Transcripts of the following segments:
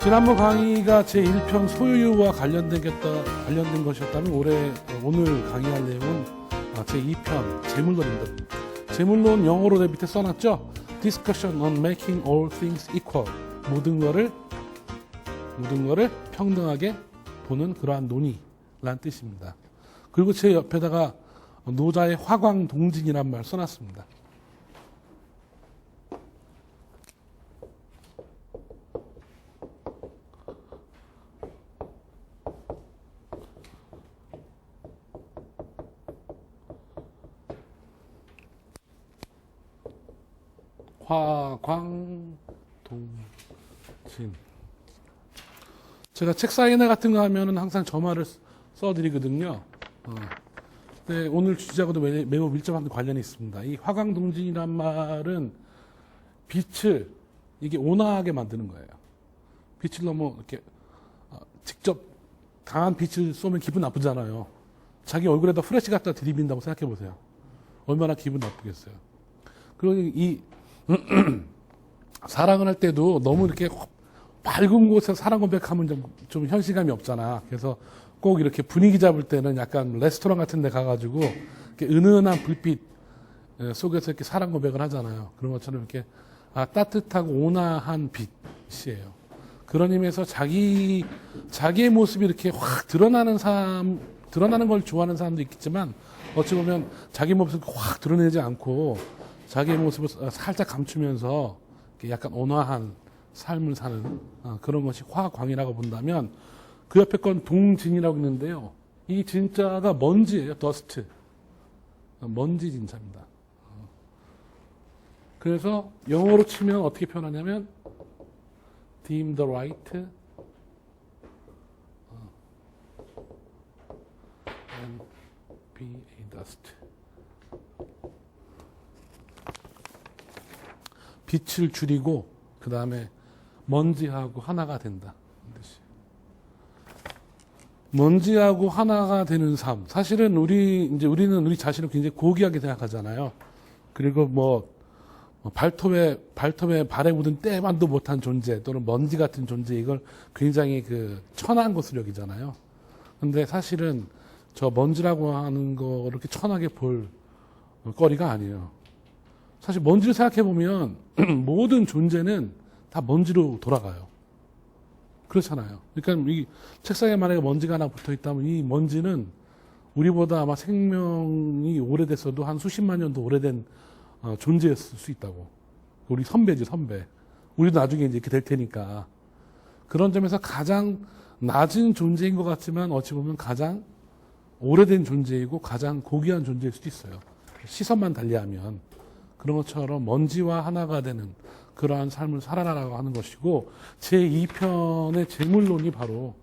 지난번 강의가 제1편 소유와 관련된 것이었다면 오늘 강의할 내용은 제2편 재물론입니다. 재물론 영어로 내 밑에 써놨죠? Discussion on making all things equal. 모든 거를 평등하게 보는 그러한 논의란 뜻입니다. 그리고 제 옆에다가 노자의 화광동진이란 말 써놨습니다. 화광동진. 제가 책 사인회 같은 거 하면은 항상 저 말을 써드리거든요. 근데 오늘 주제하고도 매우 밀접한 관련이 있습니다. 이 화광동진이란 말은 빛을 이게 온화하게 만드는 거예요. 빛을 너무 이렇게 직접 강한 빛을 쏘면 기분 나쁘잖아요. 자기 얼굴에다 프레시 갖다 들이민다고 생각해 보세요. 얼마나 기분 나쁘겠어요. 그리고 이 사랑을 할 때도 너무 이렇게 밝은 곳에서 사랑 고백하면 좀 현실감이 없잖아. 그래서 꼭 이렇게 분위기 잡을 때는 약간 레스토랑 같은 데 가가지고 이렇게 은은한 불빛 속에서 이렇게 사랑 고백을 하잖아요. 그런 것처럼 이렇게 따뜻하고 온화한 빛이에요. 그런 의미에서 자기의 모습이 이렇게 확 드러나는 걸 좋아하는 사람도 있겠지만 어찌 보면 자기 모습을 확 드러내지 않고 자기의 모습을 살짝 감추면서 약간 온화한 삶을 사는 그런 것이 화광이라고 본다면 그 옆에 건 동진이라고 있는데요. 이 진자가 먼지예요. 더스트. 먼지 진자입니다. 그래서 영어로 치면 어떻게 표현하냐면 dim the light and be a dust. 빛을 줄이고 그 다음에 먼지하고 하나가 된다. 먼지하고 하나가 되는 삶. 사실은 우리는 우리 자신을 굉장히 고귀하게 생각하잖아요. 그리고 발톱에 발에 묻은 때만도 못한 존재 또는 먼지 같은 존재, 이걸 굉장히 천한 것으로 여기잖아요. 근데 사실은 저 먼지라고 하는 거 그렇게 천하게 볼 거리가 아니에요. 사실 먼지를 생각해 보면 모든 존재는 다 먼지로 돌아가요. 그렇잖아요. 그러니까 이 책상에 만약에 먼지가 하나 붙어 있다면 이 먼지는 우리보다 아마 생명이 오래됐어도 한 수십만 년도 오래된 존재였을 수 있다고. 우리 선배지, 선배. 우리도 나중에 이제 이렇게 될 테니까. 그런 점에서 가장 낮은 존재인 것 같지만 어찌 보면 가장 오래된 존재이고 가장 고귀한 존재일 수도 있어요. 시선만 달리하면. 그런 것처럼 먼지와 하나가 되는 그러한 삶을 살아라라고 하는 것이고, 제2편의 재물론이 바로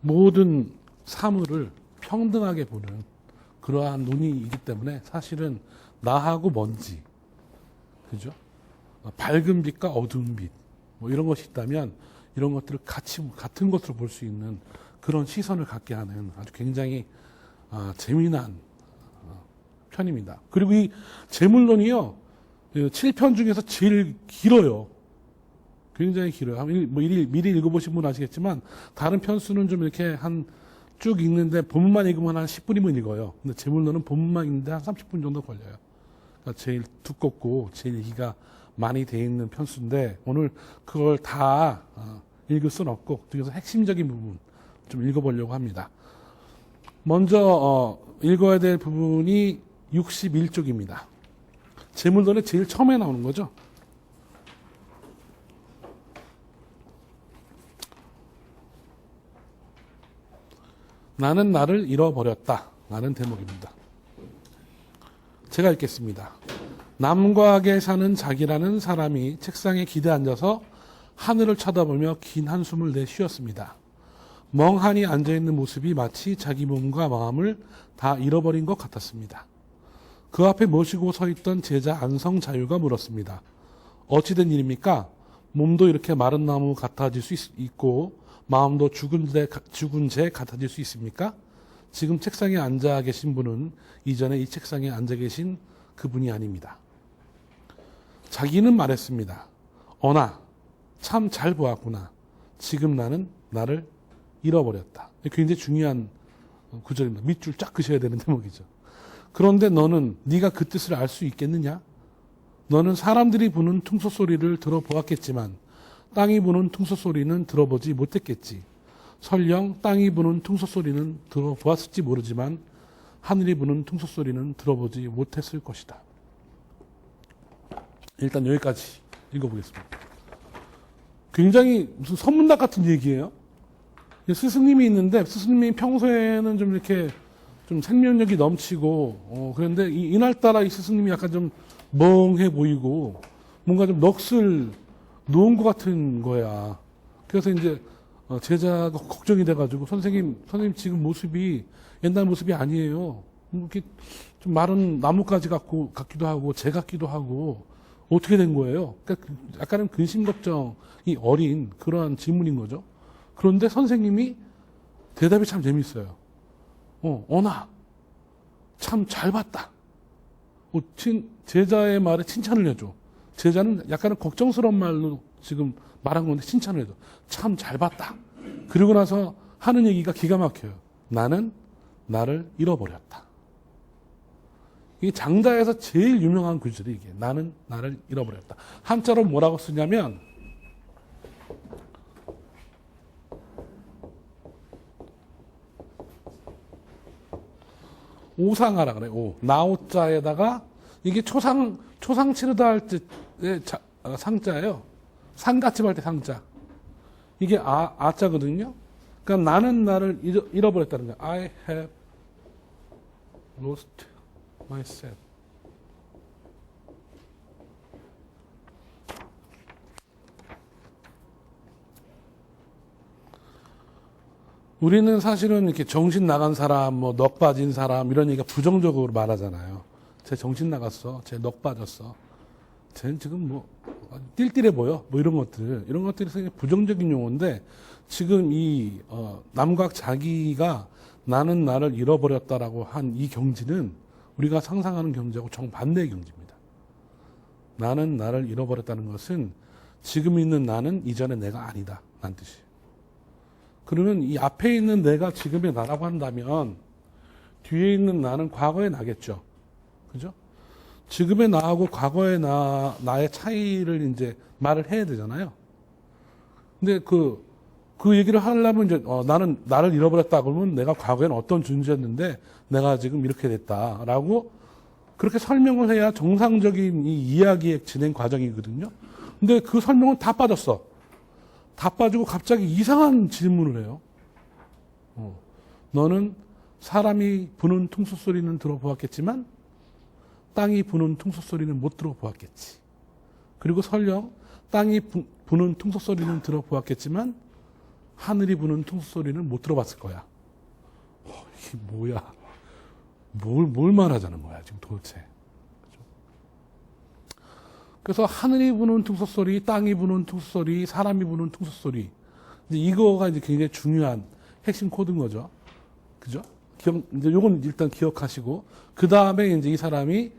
모든 사물을 평등하게 보는 그러한 논의이기 때문에 사실은 나하고 먼지, 그죠? 밝은 빛과 어두운 빛, 이런 것이 있다면 이런 것들을 같은 것으로 볼 수 있는 그런 시선을 갖게 하는 아주 굉장히 재미난 편입니다. 그리고 이 재물론이요, 7편 중에서 제일 길어요. 굉장히 길어요. 미리 읽어보신 분은 아시겠지만 다른 편수는 좀 이렇게 쭉 읽는데 본문만 읽으면 한 10분이면 읽어요. 근데 재물론은 본문만 읽는데 한 30분 정도 걸려요. 그러니까 제일 두껍고 제일 읽기가 많이 돼 있는 편수인데 오늘 그걸 다 읽을 수는 없고 그중에서 핵심적인 부분 좀 읽어보려고 합니다. 먼저 읽어야 될 부분이 61쪽입니다. 재물론의 제일 처음에 나오는 거죠. 나는 나를 잃어버렸다 라는 대목입니다. 제가 읽겠습니다. 남과하게 사는 자기라는 사람이 책상에 기대 앉아서 하늘을 쳐다보며 긴 한숨을 내쉬었습니다. 멍하니 앉아있는 모습이 마치 자기 몸과 마음을 다 잃어버린 것 같았습니다. 그 앞에 모시고 서 있던 제자 안성자유가 물었습니다. 어찌된 일입니까? 몸도 이렇게 마른 나무 같아질 수 있고 마음도 죽은 재 같아질 수 있습니까? 지금 책상에 앉아 계신 분은 이전에 이 책상에 앉아 계신 그분이 아닙니다. 자기는 말했습니다. 어나, 참 잘 보았구나. 지금 나는 나를 잃어버렸다. 굉장히 중요한 구절입니다. 밑줄 쫙 그셔야 되는 대목이죠. 그런데 너는 네가 그 뜻을 알 수 있겠느냐? 너는 사람들이 부는 퉁소 소리를 들어보았겠지만 땅이 부는 퉁소 소리는 들어보지 못했겠지. 설령 땅이 부는 퉁소 소리는 들어보았을지 모르지만 하늘이 부는 퉁소 소리는 들어보지 못했을 것이다. 일단 여기까지 읽어보겠습니다. 굉장히 무슨 선문답 같은 얘기예요. 스승님이 있는데 스승님이 평소에는 좀 이렇게 좀 생명력이 넘치고 그런데 이날따라 이 스승님이 약간 좀 멍해 보이고 뭔가 좀 넋을 놓은 것 같은 거야. 그래서 이제 제자가 걱정이 돼가지고 선생님 지금 모습이 옛날 모습이 아니에요. 이렇게 좀 마른 나뭇가지 같기도 하고 재 같기도 하고 어떻게 된 거예요? 그러니까 약간은 근심 걱정이 어린 그러한 질문인 거죠. 그런데 선생님이 대답이 참 재밌어요. 어나 참 잘 봤다. 제자의 말에 칭찬을 해줘. 제자는 약간은 걱정스러운 말로 지금 말한 건데 칭찬을 해줘. 참 잘 봤다. 그리고 나서 하는 얘기가 기가 막혀요. 나는 나를 잃어버렸다. 이게 장자에서 제일 유명한 구절이 이게 나는 나를 잃어버렸다. 한자로 뭐라고 쓰냐면 오상하라 그래. 나오자에다가 이게 초상 치르다 할 때의 상자예요. 상가집 할 때 상자. 이게 아자거든요. 그러니까 나는 나를 잃어버렸다는 거야. I have lost myself. 우리는 사실은 이렇게 정신 나간 사람, 넋 빠진 사람 이런 얘기가 부정적으로 말하잖아요. 쟤 정신 나갔어. 쟤 넋 빠졌어. 쟤는 지금 띨띨해 보여. 이런 것들이 굉장히 부정적인 용어인데 지금 이 남각 자기가 나는 나를 잃어버렸다라고 한 이 경지는 우리가 상상하는 경지하고 정반대의 경지입니다. 나는 나를 잃어버렸다는 것은 지금 있는 나는 이전의 내가 아니다. 라는 뜻이에요. 그러면 이 앞에 있는 내가 지금의 나라고 한다면 뒤에 있는 나는 과거의 나겠죠. 그죠? 지금의 나하고 과거의 나의 차이를 이제 말을 해야 되잖아요. 근데 그 얘기를 하려면 이제 나는 나를 잃어버렸다 그러면 내가 과거에는 어떤 존재였는데 내가 지금 이렇게 됐다라고 그렇게 설명을 해야 정상적인 이 이야기의 진행 과정이거든요. 근데 그 설명은 다 빠졌어. 다 빠지고 갑자기 이상한 질문을 해요. 너는 사람이 부는 퉁소 소리는 들어보았겠지만 땅이 부는 퉁소 소리는 못 들어보았겠지. 그리고 설령 땅이 부는 퉁소 소리는 들어보았겠지만 하늘이 부는 퉁소 소리는 못 들어봤을 거야. 이게 뭐야? 뭘 말하자는 거야 지금 도대체. 그래서 하늘이 부는 퉁소 소리, 땅이 부는 퉁소 소리, 사람이 부는 퉁소 소리. 이거가 이제 굉장히 중요한 핵심 코드인 거죠. 그죠? 이제 요건 일단 기억하시고, 그 다음에 이제 이 사람이,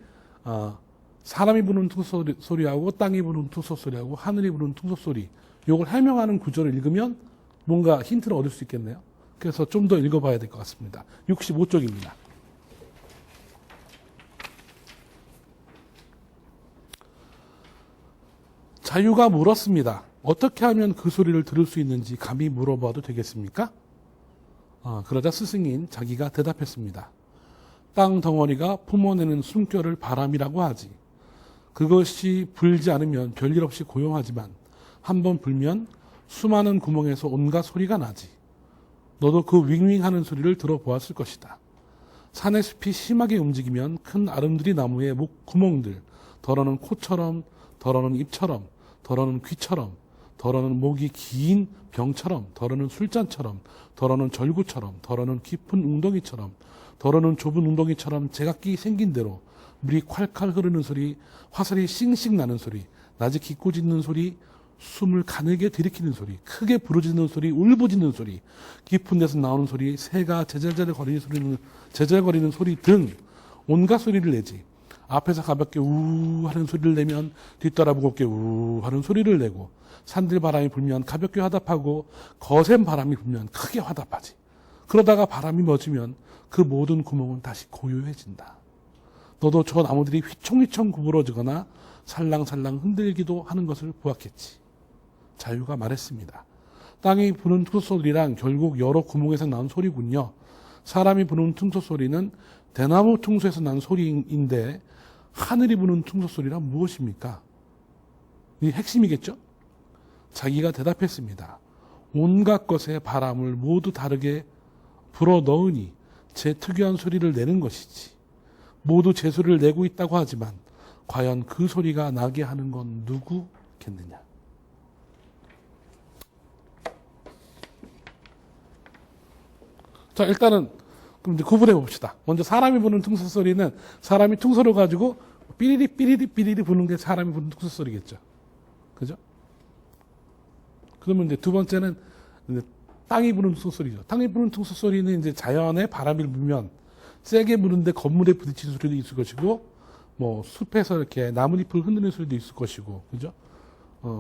사람이 부는 퉁소 소리하고, 땅이 부는 퉁소 소리하고, 하늘이 부는 퉁소 소리. 요걸 해명하는 구절을 읽으면 뭔가 힌트를 얻을 수 있겠네요. 그래서 좀 더 읽어봐야 될 것 같습니다. 65쪽입니다. 자유가 물었습니다. 어떻게 하면 그 소리를 들을 수 있는지 감히 물어봐도 되겠습니까? 그러자 스승인 자기가 대답했습니다. 땅 덩어리가 품어내는 숨결을 바람이라고 하지. 그것이 불지 않으면 별일 없이 고요하지만 한번 불면 수많은 구멍에서 온갖 소리가 나지. 너도 그 윙윙하는 소리를 들어보았을 것이다. 산의 숲이 심하게 움직이면 큰 아름드리 나무의 목 구멍들, 더러는 코처럼, 더러는 입처럼, 더러는 귀처럼, 더러는 목이 긴 병처럼, 더러는 술잔처럼, 더러는 절구처럼, 더러는 깊은 웅덩이처럼, 더러는 좁은 웅덩이처럼 제각기 생긴 대로 물이 콸콸 흐르는 소리, 화살이 싱싱 나는 소리, 낮에 기꼬 짖는 소리, 숨을 가늘게 들이키는 소리, 크게 부르짖는 소리, 울부짖는 소리, 깊은 데서 나오는 소리, 새가 제잘거리는 소리 등 온갖 소리를 내지. 앞에서 가볍게 우 하는 소리를 내면 뒤따라 무겁게 우 하는 소리를 내고, 산들 바람이 불면 가볍게 화답하고 거센 바람이 불면 크게 화답하지. 그러다가 바람이 멎으면 그 모든 구멍은 다시 고요해진다. 너도 저 나무들이 휘청휘청 구부러지거나 살랑살랑 흔들기도 하는 것을 보았겠지. 자유가 말했습니다. 땅이 부는 퉁소소리란 결국 여러 구멍에서 나온 소리군요. 사람이 부는 퉁소소리는 대나무 퉁소에서 난 소리인데 하늘이 부는 퉁소소리란 무엇입니까? 이 핵심이겠죠? 자기가 대답했습니다. 온갖 것의 바람을 모두 다르게 불어넣으니 제 특유한 소리를 내는 것이지. 모두 제 소리를 내고 있다고 하지만 과연 그 소리가 나게 하는 건 누구겠느냐. 자, 일단은 그럼 이제 구분해 봅시다. 먼저 사람이 부는 퉁소 소리는 사람이 퉁소를 가지고 삐리리 삐리리 삐리리 부는 게 사람이 부는 퉁소 소리겠죠. 그죠? 그러면 이제 두 번째는 이제 땅이 부는 퉁소 소리죠. 땅이 부는 퉁소 소리는 이제 자연의 바람이 불면 세게 부는데 건물에 부딪히는 소리도 있을 것이고, 뭐 숲에서 이렇게 나뭇잎을 흔드는 소리도 있을 것이고, 그죠?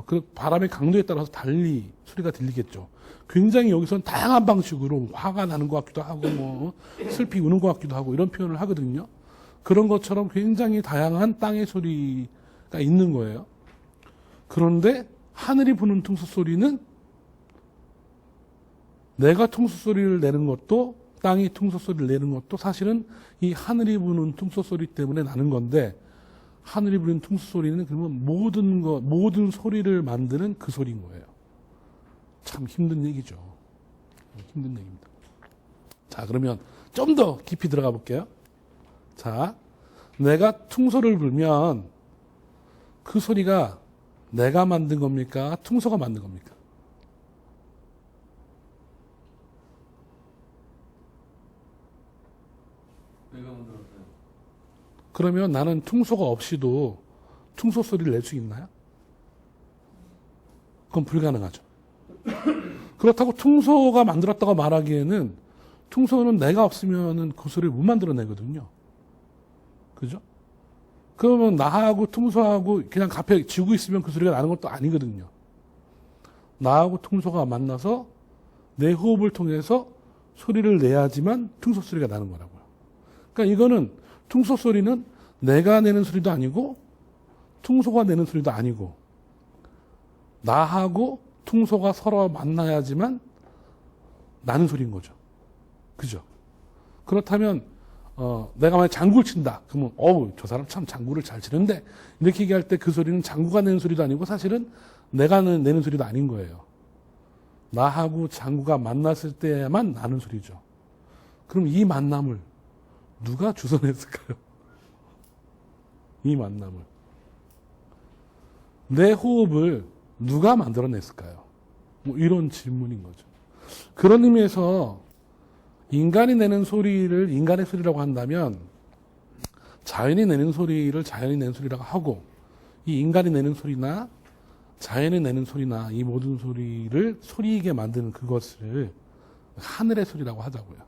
그 바람의 강도에 따라서 달리 소리가 들리겠죠. 굉장히 여기서는 다양한 방식으로 화가 나는 것 같기도 하고, 뭐 슬피 우는 것 같기도 하고 이런 표현을 하거든요. 그런 것처럼 굉장히 다양한 땅의 소리가 있는 거예요. 그런데 하늘이 부는 퉁소 소리는 내가 퉁소 소리를 내는 것도 땅이 퉁소 소리를 내는 것도 사실은 이 하늘이 부는 퉁소 소리 때문에 나는 건데, 하늘이 부는 퉁소 소리는 그러면 모든 소리를 만드는 그 소리인 거예요. 참 힘든 얘기죠. 힘든 얘기입니다. 자, 그러면 좀 더 깊이 들어가 볼게요. 자, 내가 퉁소를 불면 그 소리가 내가 만든 겁니까? 퉁소가 만든 겁니까? 내가 만들었어요. 그러면 나는 퉁소가 없이도 퉁소 소리를 낼 수 있나요? 그건 불가능하죠. 그렇다고 퉁소가 만들었다고 말하기에는 퉁소는 내가 없으면 그 소리를 못 만들어내거든요. 그죠? 그러면 나하고 퉁소하고 그냥 앞에 지고 있으면 그 소리가 나는 것도 아니거든요. 나하고 퉁소가 만나서 내 호흡을 통해서 소리를 내야지만 퉁소 소리가 나는 거라고요. 그러니까 이거는 퉁소 소리는 내가 내는 소리도 아니고 퉁소가 내는 소리도 아니고 나하고 퉁소가 서로 만나야지만 나는 소리인 거죠. 그죠? 그렇다면 내가 만약 장구를 친다. 그러면 저 사람 참 장구를 잘 치는데 이렇게 얘기할 때 그 소리는 장구가 내는 소리도 아니고 사실은 내가 내는 소리도 아닌 거예요. 나하고 장구가 만났을 때만 나는 소리죠. 그럼 이 만남을 누가 주선했을까요? 이 만남을. 내 호흡을 누가 만들어냈을까요? 뭐 이런 질문인 거죠. 그런 의미에서 인간이 내는 소리를 인간의 소리라고 한다면 자연이 내는 소리를 자연이 내는 소리라고 하고, 이 인간이 내는 소리나 자연이 내는 소리나 이 모든 소리를 소리이게 만드는 그것을 하늘의 소리라고 하자고요.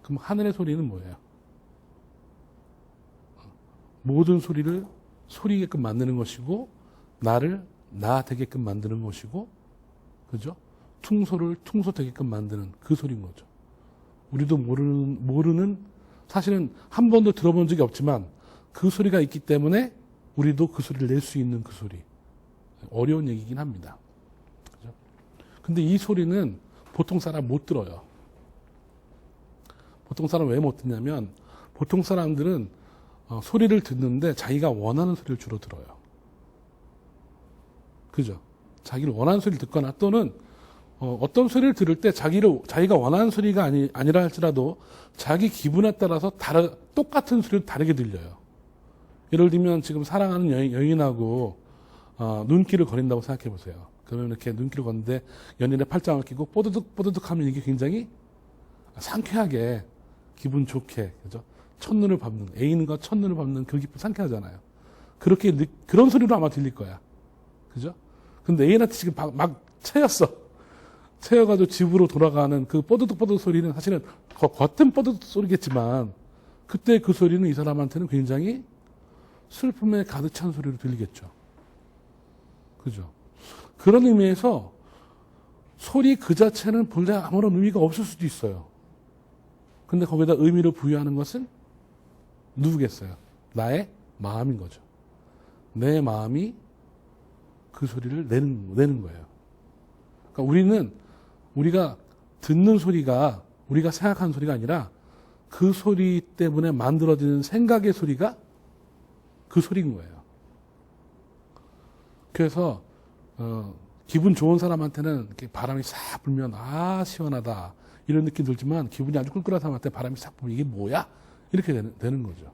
그럼 하늘의 소리는 뭐예요? 모든 소리를 소리게끔 만드는 것이고, 나를 나 되게끔 만드는 것이고, 그죠? 퉁소를 퉁소 되게끔 만드는 그 소리인 거죠. 우리도 모르는 사실은 한 번도 들어본 적이 없지만 그 소리가 있기 때문에 우리도 그 소리를 낼 수 있는 그 소리. 어려운 얘기긴 합니다. 그죠? 근데 이 소리는 보통 사람 못 들어요. 보통 사람 왜 못 듣냐면, 보통 사람들은 소리를 듣는데 자기가 원하는 소리를 주로 들어요. 그죠? 자기를 원하는 소리를 듣거나 또는 어떤 소리를 들을 때 자기가 원하는 소리가 아니라 할지라도 자기 기분에 따라서 똑같은 소리를 다르게 들려요. 예를 들면 지금 사랑하는 여인하고 눈길을 거린다고 생각해 보세요. 그러면 이렇게 눈길을 걷는데 연인의 팔짱을 끼고 뽀드득 하면 이게 굉장히 상쾌하게 기분 좋게, 그죠? 첫눈을 밟는, 애인과 첫눈을 밟는 그 기분 상쾌하잖아요. 그런 소리로 아마 들릴 거야. 그죠? 근데 애인한테 지금 막 채였어. 채여가지고 집으로 돌아가는 그 뽀드득뽀드득 소리는 사실은 겉은 뽀드득 소리겠지만 그때 그 소리는 이 사람한테는 굉장히 슬픔에 가득 찬 소리로 들리겠죠. 그죠? 그런 의미에서 소리 그 자체는 본래 아무런 의미가 없을 수도 있어요. 근데 거기다 의미를 부여하는 것은 누구겠어요? 나의 마음인 거죠. 내 마음이 그 소리를 내는 거예요. 그러니까 우리가 듣는 소리가 우리가 생각하는 소리가 아니라 그 소리 때문에 만들어지는 생각의 소리가 그 소리인 거예요. 그래서 기분 좋은 사람한테는 이렇게 바람이 싹 불면 아 시원하다 이런 느낌 들지만 기분이 아주 꿀꿀한 사람한테 바람이 싹 불면 이게 뭐야? 이렇게 되는 거죠.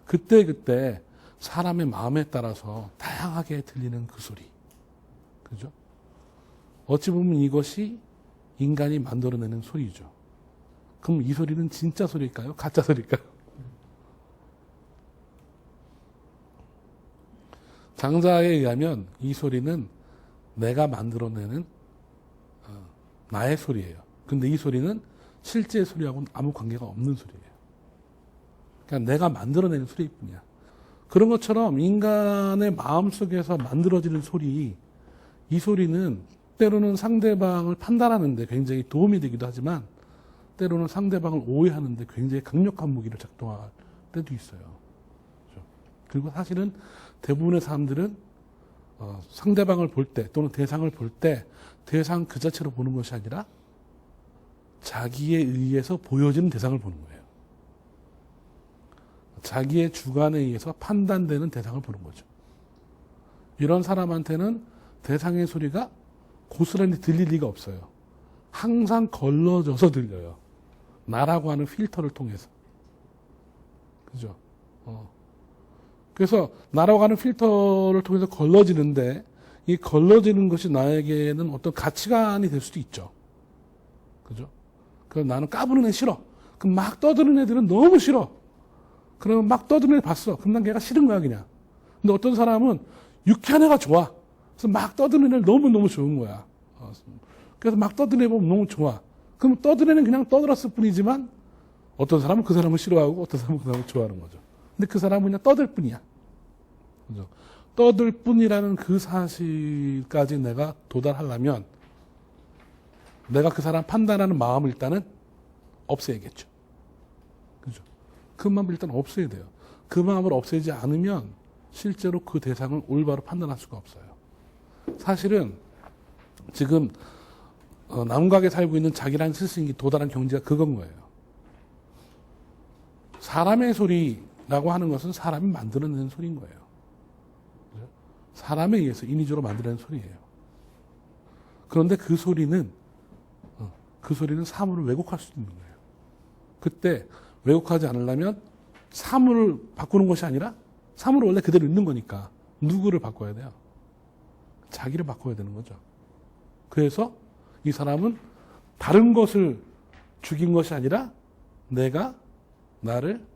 그때 사람의 마음에 따라서 다양하게 들리는 그 소리. 그죠? 어찌 보면 이것이 인간이 만들어내는 소리죠. 그럼 이 소리는 진짜 소리일까요? 가짜 소리일까요? 장자에 의하면 이 소리는 내가 만들어내는 나의 소리예요. 근데 이 소리는 실제 소리하고는 아무 관계가 없는 소리예요. 그러니까 내가 만들어내는 소리일 뿐이야. 그런 것처럼 인간의 마음속에서 만들어지는 소리, 이 소리는 때로는 상대방을 판단하는데 굉장히 도움이 되기도 하지만 때로는 상대방을 오해하는데 굉장히 강력한 무기를 작동할 때도 있어요. 그렇죠? 그리고 사실은 대부분의 사람들은 상대방을 볼 때 또는 대상을 볼 때 대상 그 자체로 보는 것이 아니라 자기에 의해서 보여지는 대상을 보는 거예요. 자기의 주관에 의해서 판단되는 대상을 보는 거죠. 이런 사람한테는 대상의 소리가 고스란히 들릴 리가 없어요. 항상 걸러져서 들려요. 나라고 하는 필터를 통해서. 그죠? 그래서 나라고 하는 필터를 통해서 걸러지는데 이 걸러지는 것이 나에게는 어떤 가치관이 될 수도 있죠. 그죠? 그래서 나는 까부는 애 싫어. 그럼 막 떠드는 애들은 너무 싫어. 그러면 막 떠드는 애 봤어. 그럼 난 걔가 싫은 거야, 그냥. 근데 어떤 사람은 유쾌한 애가 좋아. 그래서 막 떠드는 애를 너무너무 좋은 거야. 그래서 막 떠드는 애 보면 너무 좋아. 그럼 떠드는 애는 그냥 떠들었을 뿐이지만 어떤 사람은 그 사람을 싫어하고 어떤 사람은 그 사람을 좋아하는 거죠. 근데 그 사람은 그냥 떠들 뿐이야. 그죠? 떠들 뿐이라는 그 사실까지 내가 도달하려면 내가 그 사람 판단하는 마음을 일단은 없애야겠죠. 그죠? 그 마음을 일단 없애야 돼요. 그 마음을 없애지 않으면 실제로 그 대상을 올바로 판단할 수가 없어요. 사실은 지금 남각에 살고 있는 자기라는 스승이 도달한 경지가 그건 거예요. 사람의 소리라고 하는 것은 사람이 만들어내는 소리인 거예요. 사람에 의해서 인위적으로 만들어낸 소리예요. 그런데 그 소리는 사물을 왜곡할 수도 있는 거예요. 그때 왜곡하지 않으려면 사물을 바꾸는 것이 아니라 사물을 원래 그대로 있는 거니까 누구를 바꿔야 돼요? 자기를 바꿔야 되는 거죠. 그래서 이 사람은 다른 것을 죽인 것이 아니라 내가 나를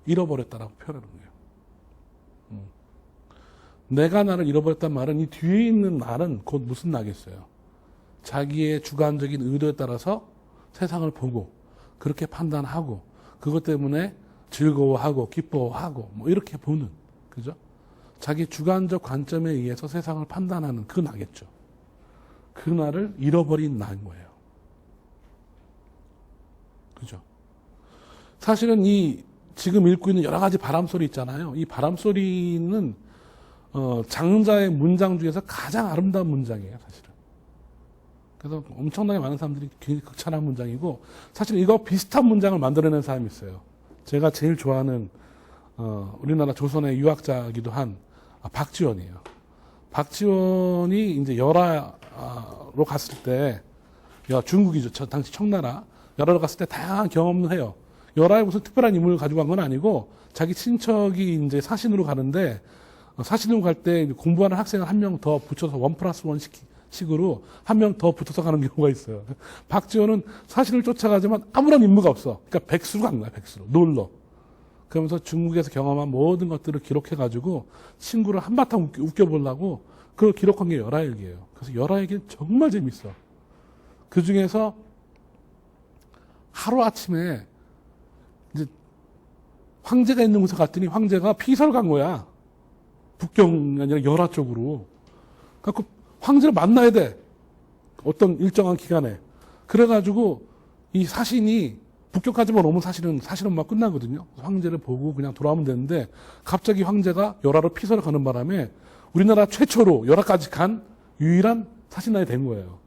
잃어버렸다라고 표현하는 거예요. 내가 나를 잃어버렸단 말은 이 뒤에 있는 나는 곧 무슨 나겠어요? 자기의 주관적인 의도에 따라서 세상을 보고 그렇게 판단하고 그것 때문에 즐거워하고 기뻐하고 뭐 이렇게 보는, 그죠? 자기 주관적 관점에 의해서 세상을 판단하는 그 나겠죠. 그 나를 잃어버린 나인 거예요. 그죠? 사실은 이 지금 읽고 있는 여러 가지 바람소리 있잖아요. 이 바람소리는 장자의 문장 중에서 가장 아름다운 문장이에요, 사실은. 그래서 엄청나게 많은 사람들이 굉장히 극찬한 문장이고, 사실 이거 비슷한 문장을 만들어낸 사람이 있어요. 제가 제일 좋아하는 우리나라 조선의 유학자이기도 한 박지원이에요. 박지원이 이제 열화로 갔을 때, 중국이죠. 당시 청나라. 열화로 갔을 때 다양한 경험을 해요. 열화에 무슨 특별한 인물을 가지고 간 건 아니고, 자기 친척이 이제 사신으로 가는데, 사신으로 갈 때 공부하는 학생을 한 명 더 붙여서 1+1 식으로 한 명 더 붙어서 가는 경우가 있어요. 박지원은 사신을 쫓아가지만 아무런 임무가 없어. 그러니까 백수로 간 거야, 백수로. 놀러. 그러면서 중국에서 경험한 모든 것들을 기록해가지고 친구를 한바탕 웃겨보려고 그걸 기록한 게 열하일기예요. 그래서 열하일기는 정말 재밌어. 그 중에서 하루아침에 이제 황제가 있는 곳에 갔더니 황제가 피서를 간 거야. 북경이 아니라 열하 쪽으로. 그래서 황제를 만나야 돼. 어떤 일정한 기간에. 그래가지고 이 사신이 북경까지만 오면 사실은 막 끝나거든요. 황제를 보고 그냥 돌아오면 되는데 갑자기 황제가 열하로 피서를 가는 바람에 우리나라 최초로 열하까지 간 유일한 사신단이 된 거예요.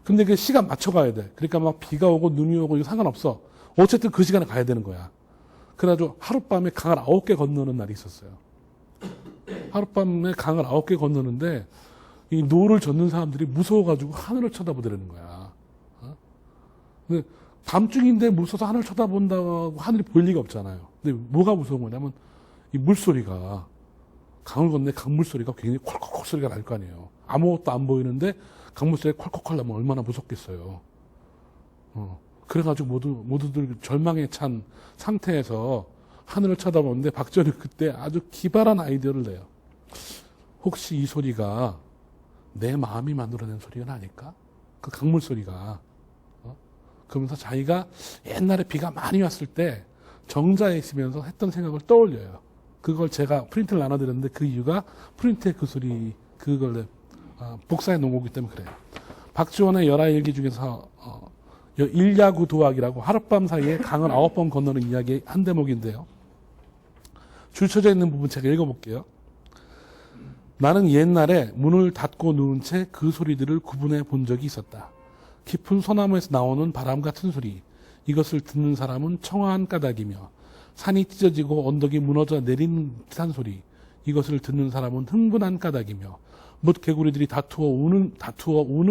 근데 그 시간 맞춰가야 돼. 그러니까 막 비가 오고 눈이 오고 이거 상관없어. 어쨌든 그 시간에 가야 되는 거야. 그래가지고 하룻밤에 강을 9개 건너는 날이 있었어요. 하룻밤에 강을 9개 건너는데 이 노를 젓는 사람들이 무서워가지고 하늘을 쳐다보더라는 거야. 근데 밤중인데 무서워서 하늘을 쳐다본다고 하늘이 보일 리가 없잖아요. 근데 뭐가 무서운 거냐면 이 물소리가 강을 건네 강물 소리가 굉장히 콜콜콜 소리가 날 거 아니에요. 아무것도 안 보이는데 강물 소리가 콜콜콜 나면 얼마나 무섭겠어요. 그래가지고 모두들 절망에 찬 상태에서 하늘을 쳐다보는데 박정희는 그때 아주 기발한 아이디어를 내요. 혹시 이 소리가 내 마음이 만들어낸 소리가 아닐까? 그 강물 소리가. 그러면서 자기가 옛날에 비가 많이 왔을 때 정자에 있으면서 했던 생각을 떠올려요. 그걸 제가 프린트를 나눠드렸는데 그 이유가 프린트의 그 소리, 그걸 복사해 놓은 거기 때문에 그래요. 박지원의 열하일기 중에서 일야구 도학이라고 하룻밤 사이에 강을 9번 건너는 이야기의 한 대목인데요. 줄쳐져 있는 부분 제가 읽어볼게요. 나는 옛날에 문을 닫고 누운 채 그 소리들을 구분해 본 적이 있었다. 깊은 소나무에서 나오는 바람 같은 소리, 이것을 듣는 사람은 청아한 까닭이며 산이 찢어지고 언덕이 무너져 내리는 듯한 소리, 이것을 듣는 사람은 흥분한 까닭이며 못 개구리들이 다투어 우는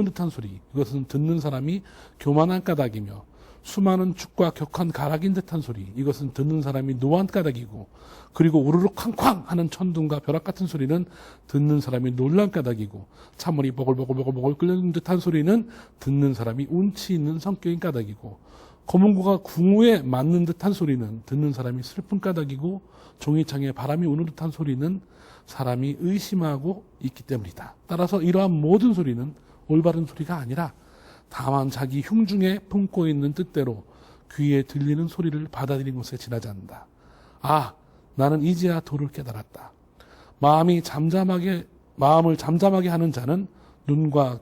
듯한 소리, 이것은 듣는 사람이 교만한 까닭이며 수많은 죽과 격한 가락인 듯한 소리, 이것은 듣는 사람이 노한 까닭이고, 그리고 우르르 쾅쾅 하는 천둥과 벼락 같은 소리는 듣는 사람이 놀란 까닭이고, 찬물이 보글보글보글보글 끓는 듯한 소리는 듣는 사람이 운치 있는 성격인 까닭이고, 검은고가 궁우에 맞는 듯한 소리는 듣는 사람이 슬픈 까닭이고, 종이창에 바람이 우는 듯한 소리는 사람이 의심하고 있기 때문이다. 따라서 이러한 모든 소리는 올바른 소리가 아니라 다만 자기 흉중에 품고 있는 뜻대로 귀에 들리는 소리를 받아들인 것에 지나지 않는다. 아, 나는 이제야 도를 깨달았다. 마음을 잠잠하게 하는 자는 눈과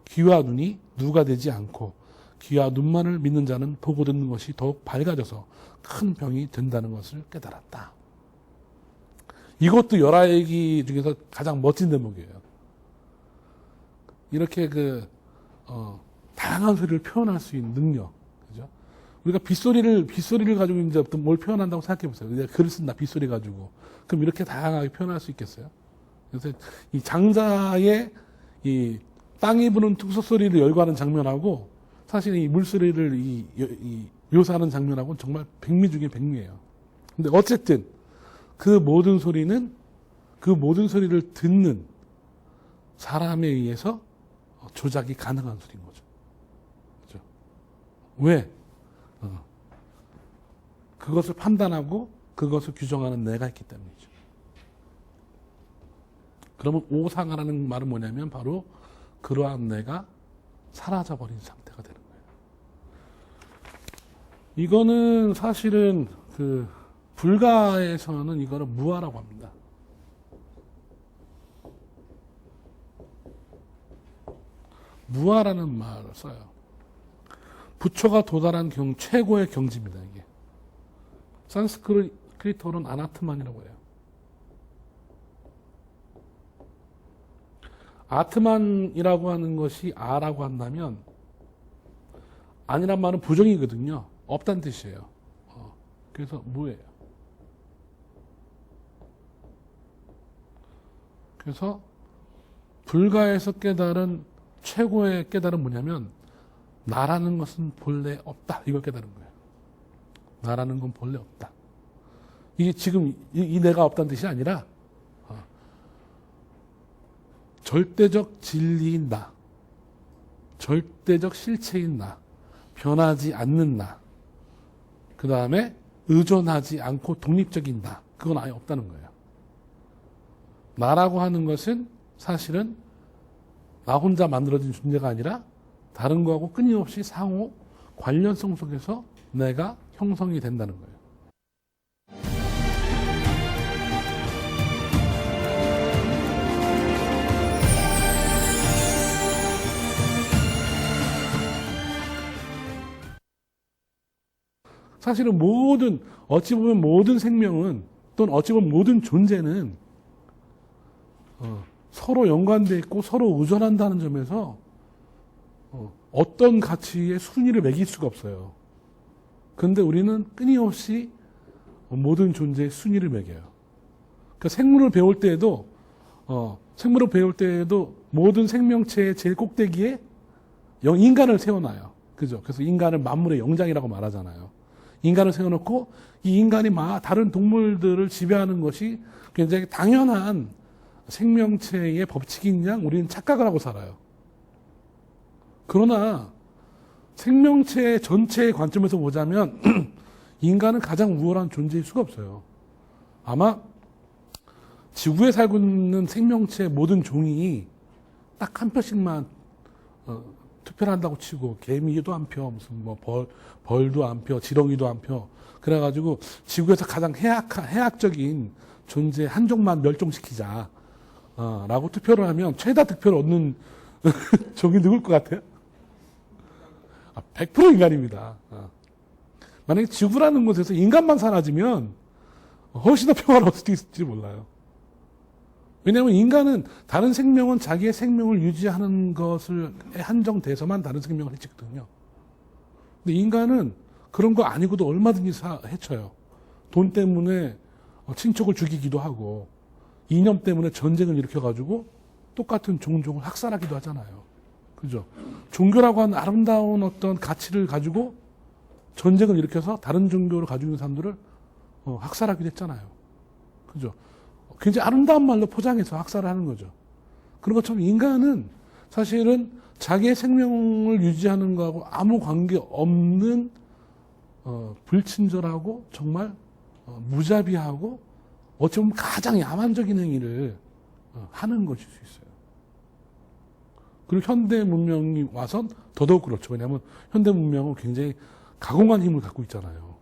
귀와 눈이 누가 되지 않고 귀와 눈만을 믿는 자는 보고 듣는 것이 더욱 밝아져서 큰 병이 된다는 것을 깨달았다. 이것도 열하일기 중에서 가장 멋진 대목이에요. 이렇게 다양한 소리를 표현할 수 있는 능력. 그죠? 우리가 빗소리를 가지고 이제 어떤 뭘 표현한다고 생각해 보세요. 내가 글을 쓴다, 빗소리 가지고. 그럼 이렇게 다양하게 표현할 수 있겠어요? 그래서 이 장자의 이 땅이 부는 툭소리를 열거하는 장면하고 사실 이 물소리를 이 묘사하는 장면하고는 정말 백미 중에 백미예요. 근데 어쨌든 그 모든 소리를 듣는 사람에 의해서 조작이 가능한 소리인 거죠. 그죠? 왜? 그것을 판단하고 그것을 규정하는 내가 있기 때문이죠. 그러면 오상하라는 말은 뭐냐면 바로 그러한 내가 사라져버린 상태가 되는 거예요. 이거는 사실은 불가에서는 이거를 무아라고 합니다. 무아라는 말을 써요. 부처가 도달한 최고의 경지입니다, 이게. 산스크리트어로는 아나트만이라고 해요. 아트만이라고 하는 것이 아라고 한다면 아니란 말은 부정이거든요. 없다는 뜻이에요. 그래서 무예요. 그래서 불가에서 깨달은 최고의 깨달은 뭐냐면 나라는 것은 본래 없다. 이걸 깨달은 거예요. 나라는 건 본래 없다. 이게 지금 이 내가 없다는 뜻이 아니라 절대적 진리인 나, 절대적 실체인 나, 변하지 않는 나, 그 다음에 의존하지 않고 독립적인 나, 그건 아예 없다는 거예요. 나라고 하는 것은 사실은 나 혼자 만들어진 존재가 아니라 다른 거하고 끊임없이 상호 관련성 속에서 내가 형성이 된다는 거예요. 사실은 어찌 보면 모든 생명은, 또는 어찌 보면 모든 존재는 서로 연관되어 있고 서로 의존한다는 점에서 어떤 가치의 순위를 매길 수가 없어요. 그런데 우리는 끊임없이 모든 존재의 순위를 매겨요. 그러니까 생물을 배울 때에도 모든 생명체의 제일 꼭대기에 인간을 세워놔요. 그죠? 그래서 인간을 만물의 영장이라고 말하잖아요. 인간을 세워놓고 이 인간이 다른 동물들을 지배하는 것이 굉장히 당연한 생명체의 법칙인 양 우리는 착각을 하고 살아요. 그러나 생명체 전체의 관점에서 보자면 인간은 가장 우월한 존재일 수가 없어요. 아마 지구에 살고 있는 생명체 모든 종이 딱 한 표씩만 투표를 한다고 치고 개미도 한 표, 무슨 뭐 벌도 한 표, 지렁이도 한 표. 그래가지고 지구에서 가장 해악적인 존재 한 종만 멸종시키자. 라고 투표를 하면 최다 득표를 얻는 종이 누굴 것 같아요? 100% 인간입니다. 만약에 지구라는 곳에서 인간만 사라지면 훨씬 더 평화로울 수도 있을지 몰라요. 왜냐하면 인간은 다른 생명은 자기의 생명을 유지하는 것을 한정돼서만 다른 생명을 해치거든요. 근데 인간은 그런 거 아니고도 얼마든지 해쳐요. 돈 때문에 친척을 죽이기도 하고 이념 때문에 전쟁을 일으켜가지고 똑같은 종족을 학살하기도 하잖아요. 그죠? 종교라고 하는 아름다운 어떤 가치를 가지고 전쟁을 일으켜서 다른 종교를 가지고 있는 사람들을 학살하기도 했잖아요. 그죠? 굉장히 아름다운 말로 포장해서 학살을 하는 거죠. 그런 것처럼 인간은 사실은 자기의 생명을 유지하는 거하고 아무 관계 없는 불친절하고 정말 무자비하고 어찌 보면 가장 야만적인 행위를 하는 것일 수 있어요. 그리고 현대 문명이 와선 더더욱 그렇죠. 왜냐하면 현대 문명은 굉장히 가공한 힘을 갖고 있잖아요.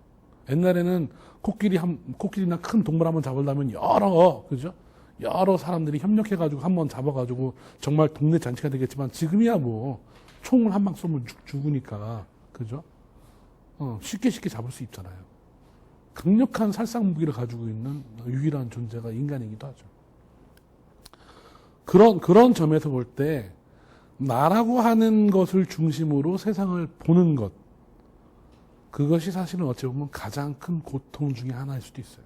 옛날에는 코끼리나 큰 동물 한번 잡으려면 여러 사람들이 협력해가지고 한번 잡아가지고 정말 동네 잔치가 되겠지만 지금이야 뭐 총을 한 방 쏘면 죽으니까 그죠? 쉽게 잡을 수 있잖아요. 강력한 살상 무기를 가지고 있는 유일한 존재가 인간이기도 하죠. 그런 점에서 볼 때 나라고 하는 것을 중심으로 세상을 보는 것, 그것이 사실은 어찌 보면 가장 큰 고통 중에 하나일 수도 있어요.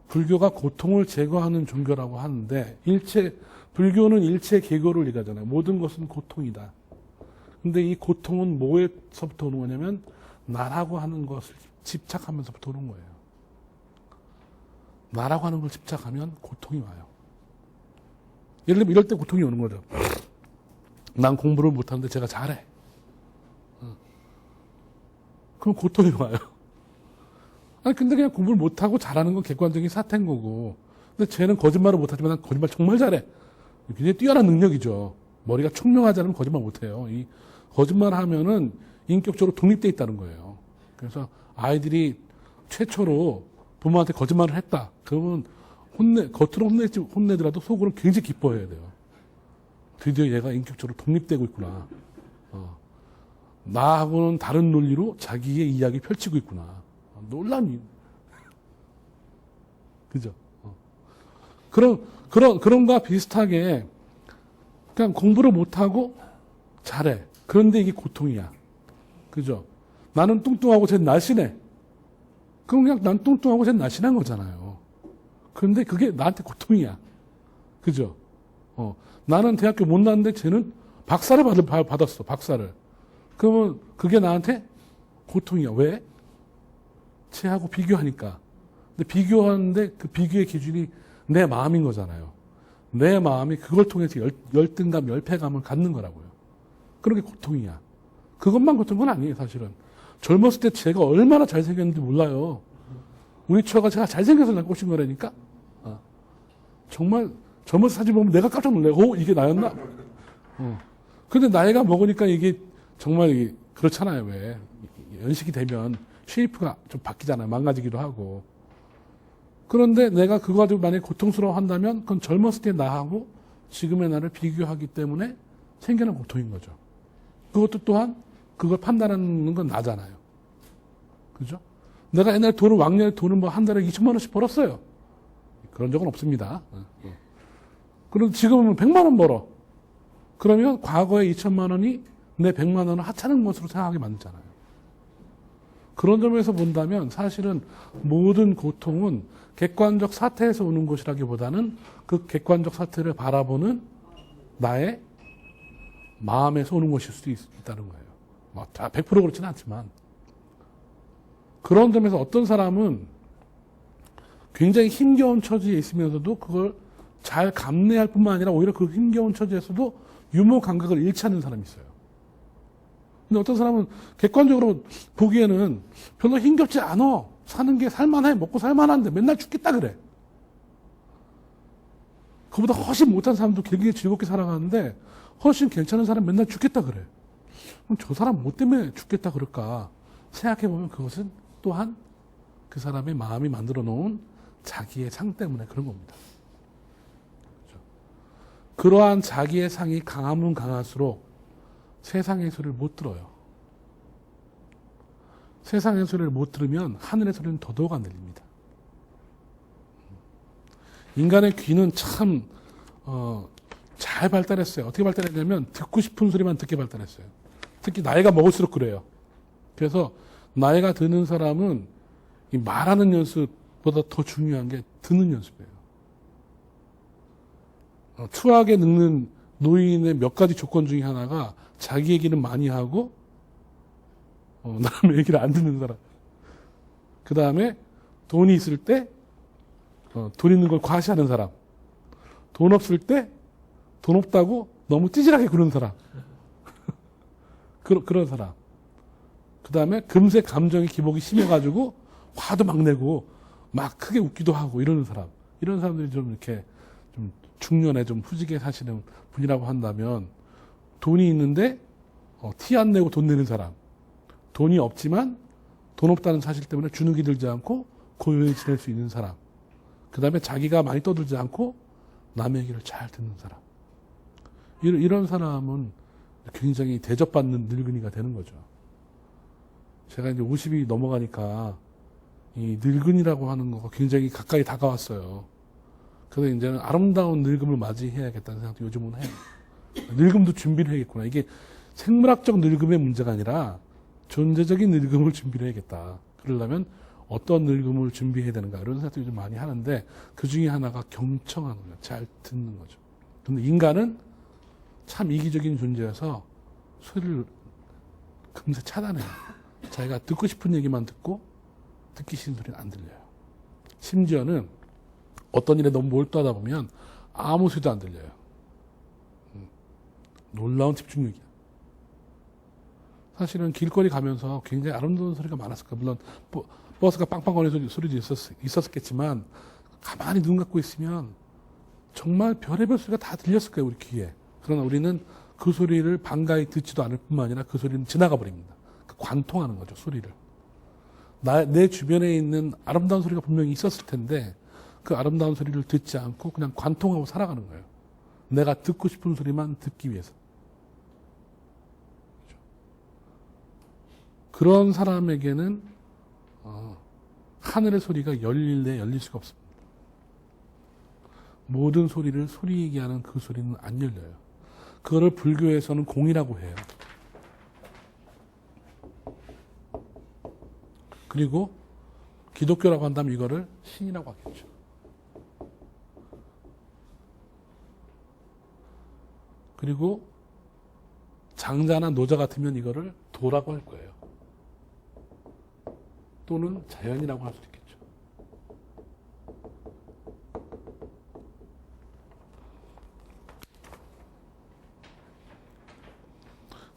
불교가 고통을 제거하는 종교라고 하는데 불교는 일체 계교를 얘기하잖아요. 모든 것은 고통이다. 근데 이 고통은 뭐에서부터 오는 거냐면 나라고 하는 것을 집착하면서부터 오는 거예요. 나라고 하는 걸 집착하면 고통이 와요. 예를 들면 이럴 때 고통이 오는 거죠. 난 공부를 못하는데 제가 잘해. 그럼 고통이 와요. 아니 근데 그냥 공부를 못하고 잘하는 건 객관적인 사태인 거고, 근데 쟤는 거짓말을 못하지만 난 거짓말 정말 잘해. 굉장히 뛰어난 능력이죠. 머리가 총명하지 않으면 거짓말 못해요. 이 거짓말 하면은 인격적으로 독립돼 있다는 거예요. 그래서 아이들이 최초로 부모한테 거짓말을 했다. 그러면 겉으로 혼내더라도 속으로 굉장히 기뻐해야 돼요. 드디어 얘가 인격적으로 독립되고 있구나. 나하고는 다른 논리로 자기의 이야기 펼치고 있구나. 놀라운 그죠? 그런 거와 비슷하게 그냥 공부를 못하고 잘해. 그런데 이게 고통이야. 그죠? 나는 뚱뚱하고 쟤는 날씬해. 그럼 그냥 난 뚱뚱하고 쟤는 날씬한 거잖아요. 그런데 그게 나한테 고통이야. 그죠? 나는 대학교 못 나왔는데 쟤는 박사를 받았어. 박사를. 그러면 그게 나한테 고통이야. 왜? 쟤하고 비교하니까. 근데 비교하는데 그 비교의 기준이 내 마음인 거잖아요. 내 마음이 그걸 통해서 열등감, 열패감을 갖는 거라고요. 그런 게 고통이야. 그것만 고통인 건 아니에요, 사실은. 젊었을 때 제가 얼마나 잘생겼는지 몰라요. 우리 처가 제가 잘생겨서 날 꼬신 거라니까. 정말 젊어서 사진 보면 내가 깜짝 놀래고, 이게 나였나? 근데 나이가 먹으니까 이게 정말 그렇잖아요, 왜. 연식이 되면 쉐이프가 좀 바뀌잖아요. 망가지기도 하고. 그런데 내가 그거 가지고 만약에 고통스러워 한다면 그건 젊었을 때 나하고 지금의 나를 비교하기 때문에 생기는 고통인 거죠. 그것도 또한 그걸 판단하는 건 나잖아요. 그죠? 내가 옛날에 왕년에 돈을 뭐 한 달에 2천만 원씩 벌었어요. 그런 적은 없습니다. 그럼 지금은 100만 원 벌어. 그러면 과거에 2천만 원이 내 100만 원을 하찮은 것으로 생각하게 만들잖아요. 그런 점에서 본다면 사실은 모든 고통은 객관적 사태에서 오는 것이라기보다는 그 객관적 사태를 바라보는 나의 마음에서 오는 것일 수도 있다는 거예요. 뭐 다 100% 그렇지는 않지만. 그런 점에서 어떤 사람은 굉장히 힘겨운 처지에 있으면서도 그걸 잘 감내할 뿐만 아니라 오히려 그 힘겨운 처지에서도 유머 감각을 잃지 않는 사람이 있어요. 근데 어떤 사람은 객관적으로 보기에는 별로 힘겹지 않아. 사는 게 살만해. 먹고 살만한데 맨날 죽겠다 그래. 그보다 훨씬 못한 사람도 길게 즐겁게 살아가는데 훨씬 괜찮은 사람 맨날 죽겠다 그래. 그럼 저 사람 뭐 때문에 죽겠다 그럴까 생각해보면 그것은 또한 그 사람의 마음이 만들어 놓은 자기의 상 때문에 그런 겁니다. 그렇죠? 그러한 자기의 상이 강하면 강할수록 세상의 소리를 못 들어요. 세상의 소리를 못 들으면 하늘의 소리는 더더욱 안 들립니다. 인간의 귀는 참 잘 발달했어요. 어떻게 발달했냐면 듣고 싶은 소리만 듣게 발달했어요. 특히 나이가 먹을수록 그래요. 그래서 나이가 드는 사람은 이 말하는 연습보다 더 중요한 게 듣는 연습이에요. 추하게 늙는 노인의 몇 가지 조건 중에 하나가 자기 얘기는 많이 하고 남의 얘기를 안 듣는 사람. 그 다음에 돈이 있을 때 돈 있는 걸 과시하는 사람. 돈 없을 때 돈 없다고 너무 찌질하게 구는 사람. 그런 사람. 그 다음에 금세 감정의 기복이 심해가지고 화도 막 내고 막 크게 웃기도 하고 이러는 사람. 이런 사람들이 좀 이렇게 좀 중년에 좀 후지게 사시는 분이라고 한다면 돈이 있는데 티 안 내고 돈 내는 사람. 돈이 없지만 돈 없다는 사실 때문에 주눅이 들지 않고 고요히 지낼 수 있는 사람. 그 다음에 자기가 많이 떠들지 않고 남의 얘기를 잘 듣는 사람. 이런 사람은 굉장히 대접받는 늙은이가 되는 거죠. 제가 이제 50이 넘어가니까 이 늙은이라고 하는 거가 굉장히 가까이 다가왔어요. 그래서 이제는 아름다운 늙음을 맞이해야겠다는 생각도 요즘은 해요. 늙음도 준비를 해야겠구나. 이게 생물학적 늙음의 문제가 아니라 존재적인 늙음을 준비를 해야겠다. 그러려면 어떤 늙음을 준비해야 되는가 이런 생각도 좀 많이 하는데 그 중에 하나가 경청하는 거죠. 잘 듣는 거죠. 근데 인간은 참 이기적인 존재여서 소리를 금세 차단해요. 자기가 듣고 싶은 얘기만 듣고 듣기 싫은 소리는 안 들려요. 심지어는 어떤 일에 너무 몰두하다 보면 아무 소리도 안 들려요. 놀라운 집중력이야. 사실은 길거리 가면서 굉장히 아름다운 소리가 많았을 거예요. 물론 버스가 빵빵거리는 소리도 있었겠지만 가만히 눈 감고 있으면 정말 별의별 소리가 다 들렸을 거예요. 우리 귀에. 그러나 우리는 그 소리를 반가이 듣지도 않을 뿐만 아니라 그 소리는 지나가 버립니다. 관통하는 거죠. 소리를. 내 주변에 있는 아름다운 소리가 분명히 있었을 텐데 그 아름다운 소리를 듣지 않고 그냥 관통하고 살아가는 거예요. 내가 듣고 싶은 소리만 듣기 위해서. 그런 사람에게는 하늘의 소리가 열릴래 열릴 수가 없습니다. 모든 소리를 소리 얘기하는 그 소리는 안 열려요. 그거를 불교에서는 공이라고 해요. 그리고 기독교라고 한다면 이거를 신이라고 하겠죠. 그리고 장자나 노자 같으면 이거를 도라고 할 거예요. 또는 자연이라고 할 수도 있겠죠.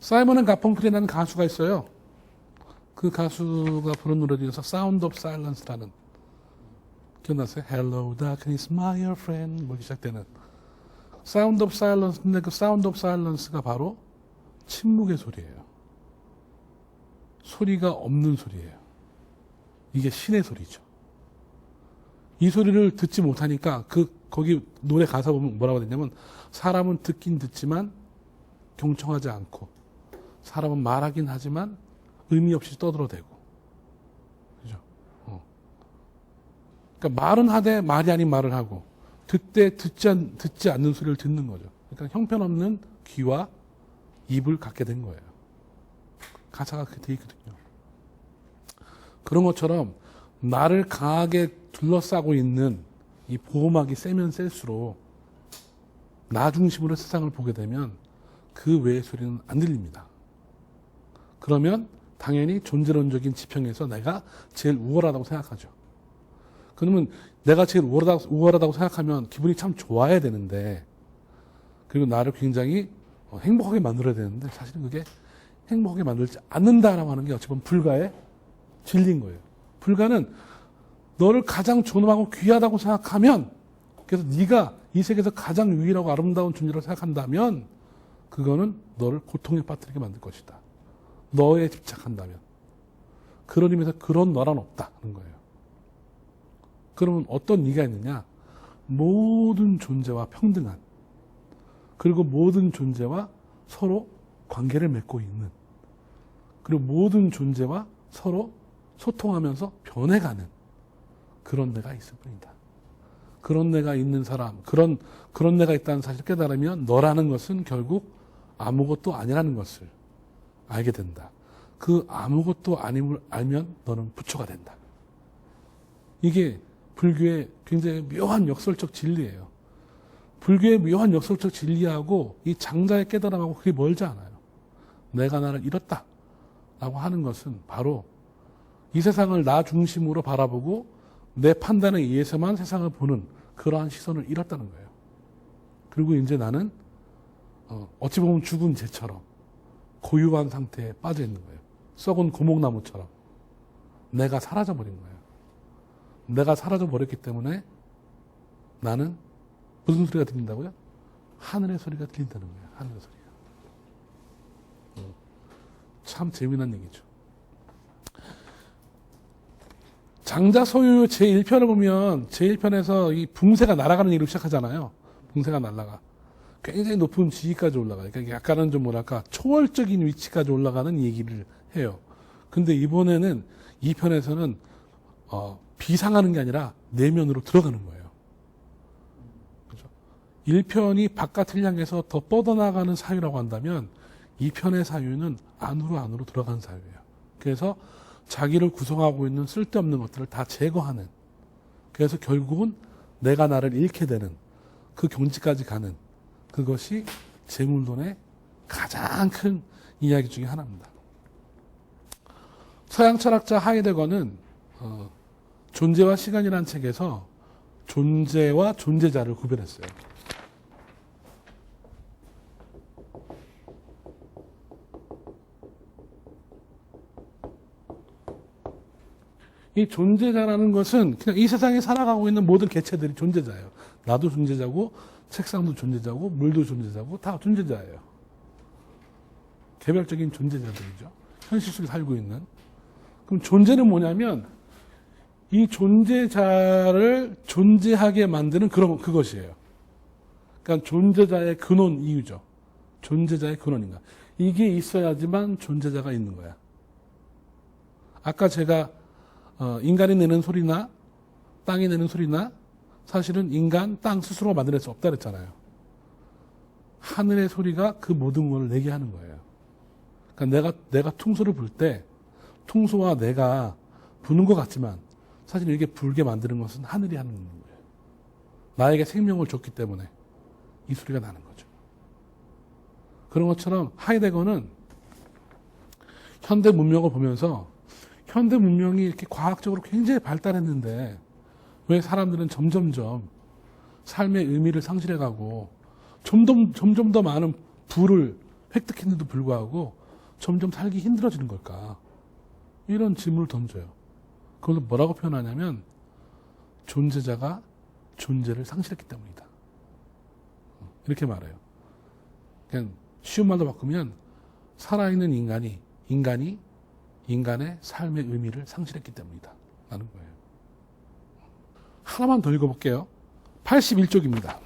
사이먼 앤 가펑클이라는 가수가 있어요. 그 가수가 부른 노래 중에서 Sound of Silence라는 기억나세요? Hello darkness my old friend 뭐 시작되는 사운드 오브 사일런스인데 그 사운드 오브 사일런스가 바로 침묵의 소리예요. 소리가 없는 소리예요. 이게 신의 소리죠. 이 소리를 듣지 못하니까 거기 노래 가사 보면 뭐라고 되냐면 사람은 듣긴 듣지만 경청하지 않고 사람은 말하긴 하지만 의미 없이 떠들어대고 그죠? 그러니까 말은 하되 말이 아닌 말을 하고 듣지 않는 소리를 듣는 거죠. 그러니까 형편없는 귀와 입을 갖게 된 거예요. 가사가 그렇게 돼 있거든요. 그런 것처럼 나를 강하게 둘러싸고 있는 이 보호막이 세면 셀수록 나 중심으로 세상을 보게 되면 그 외의 소리는 안 들립니다. 그러면 당연히 존재론적인 지평에서 내가 제일 우월하다고 생각하죠. 그러면 내가 제일 우월하다고 생각하면 기분이 참 좋아야 되는데, 그리고 나를 굉장히 행복하게 만들어야 되는데 사실은 그게 행복하게 만들지 않는다라고 하는 게 어찌 보면 불가의 진리인 거예요. 불가는 너를 가장 존엄하고 귀하다고 생각하면, 그래서 네가 이 세계에서 가장 유일하고 아름다운 존재라고 생각한다면 그거는 너를 고통에 빠뜨리게 만들 것이다. 너에 집착한다면. 그런 의미에서 그런 너란 없다는 거예요. 그러면 어떤 네가 있느냐? 모든 존재와 평등한, 그리고 모든 존재와 서로 관계를 맺고 있는, 그리고 모든 존재와 서로 소통하면서 변해가는 그런 내가 있을 뿐이다. 그런 내가 있는 사람, 그런 내가 있다는 사실을 깨달으면 너라는 것은 결국 아무것도 아니라는 것을 알게 된다. 그 아무것도 아님을 알면 너는 부처가 된다. 이게 불교의 굉장히 묘한 역설적 진리예요. 불교의 묘한 역설적 진리하고 이 장자의 깨달음하고 그게 멀지 않아요. 내가 나를 잃었다 라고 하는 것은 바로 이 세상을 나 중심으로 바라보고 내 판단에 의해서만 세상을 보는 그러한 시선을 잃었다는 거예요. 그리고 이제 나는 어찌 보면 죽은 재처럼 고유한 상태에 빠져 있는 거예요. 썩은 고목나무처럼 내가 사라져버린 거예요. 내가 사라져버렸기 때문에 나는 무슨 소리가 들린다고요? 하늘의 소리가 들린다는 거예요. 하늘의 소리가. 참 재미난 얘기죠. 장자 소유 제1편을 보면 제1편에서 이 붕새가 날아가는 얘기로 시작하잖아요. 붕새가 날아가. 굉장히 높은 지위까지 올라가요. 그러니까 약간은 좀 뭐랄까 초월적인 위치까지 올라가는 얘기를 해요. 근데 이번에는 2편에서는 비상하는 게 아니라 내면으로 들어가는 거예요. 그렇죠? 1편이 바깥을 향해서 더 뻗어나가는 사유라고 한다면 2편의 사유는 안으로 들어가는 사유예요. 그래서 자기를 구성하고 있는 쓸데없는 것들을 다 제거하는, 그래서 결국은 내가 나를 잃게 되는 그 경지까지 가는, 그것이 재물론의 가장 큰 이야기 중에 하나입니다. 서양 철학자 하이데거는 존재와 시간이라는 책에서 존재와 존재자를 구별했어요. 이 존재자라는 것은 그냥 이 세상에 살아가고 있는 모든 개체들이 존재자예요. 나도 존재자고, 책상도 존재자고, 물도 존재자고, 다 존재자예요. 개별적인 존재자들이죠. 현실 속에 살고 있는. 그럼 존재는 뭐냐면 이 존재자를 존재하게 만드는 그것이에요. 그러니까 존재자의 근원 이유죠. 존재자의 근원인가. 이게 있어야지만 존재자가 있는 거야. 아까 제가 인간이 내는 소리나 땅이 내는 소리나 사실은 인간, 땅 스스로 만들어낼 수 없다 그랬잖아요. 하늘의 소리가 그 모든 걸 내게 하는 거예요. 그러니까 내가 퉁소를 불 때 퉁소와 내가 부는 것 같지만 사실 이렇게 불게 만드는 것은 하늘이 하는 거예요. 나에게 생명을 줬기 때문에 이 소리가 나는 거죠. 그런 것처럼 하이데거는 현대 문명을 보면서 현대 문명이 이렇게 과학적으로 굉장히 발달했는데 왜 사람들은 점점점 삶의 의미를 상실해가고 점점 더 많은 부를 획득했는데도 불구하고 점점 살기 힘들어지는 걸까? 이런 질문을 던져요. 그걸 뭐라고 표현하냐면 존재자가 존재를 상실했기 때문이다. 이렇게 말해요. 그냥 쉬운 말로 바꾸면 살아있는 인간이 인간의 삶의 의미를 상실했기 때문이다 라는 거예요. 하나만 더 읽어볼게요. 81쪽입니다.